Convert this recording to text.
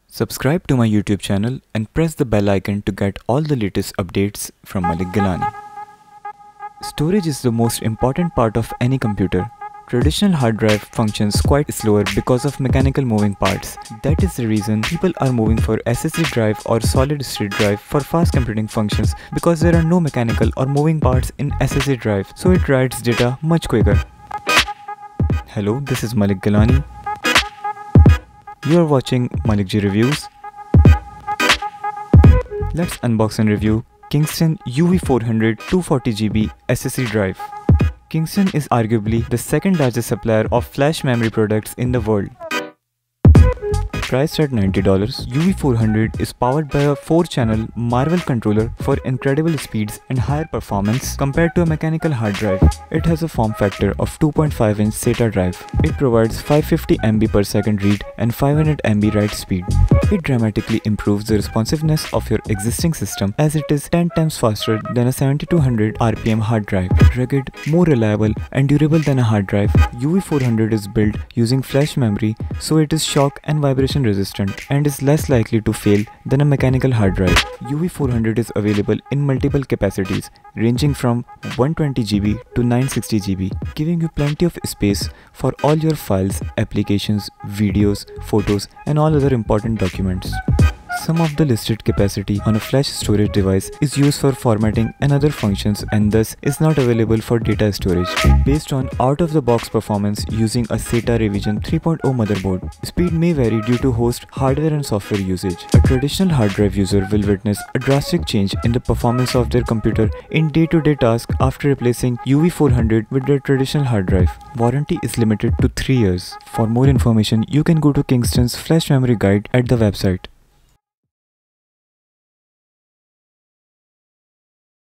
Subscribe to my YouTube channel and press the bell icon to get all the latest updates from Malik Gillani. Storage is the most important part of any computer. Traditional hard drive functions quite slower because of mechanical moving parts. That is the reason people are moving for SSD drive or solid state drive for fast computing functions, because there are no mechanical or moving parts in SSD drive, so it writes data much quicker. Hello, this is Malik Gillani. You are watching Malik G Reviews. Let's unbox and review Kingston UV400 240GB SSD Drive. Kingston is arguably the second largest supplier of flash memory products in the world. Priced at $90, UV400 is powered by a 4-channel Marvell controller for incredible speeds and higher performance compared to a mechanical hard drive. It has a form factor of 2.5-inch SATA drive. It provides 550 MB per second read and 500 MB write speed. It dramatically improves the responsiveness of your existing system, as it is 10 times faster than a 7200 RPM hard drive. Rugged, more reliable and durable than a hard drive, UV400 is built using flash memory, so it is shock and vibration resistant and is less likely to fail than a mechanical hard drive. UV400 is available in multiple capacities ranging from 120GB to 960GB, giving you plenty of space for all your files, applications, videos, photos and all other important documents. Some of the listed capacity on a flash storage device is used for formatting and other functions, and thus is not available for data storage. Based on out-of-the-box performance using a SATA Revision 3.0 motherboard, speed may vary due to host hardware and software usage. A traditional hard drive user will witness a drastic change in the performance of their computer in day-to-day tasks after replacing UV400 with their traditional hard drive. Warranty is limited to 3 years. For more information, you can go to Kingston's flash memory guide at the website.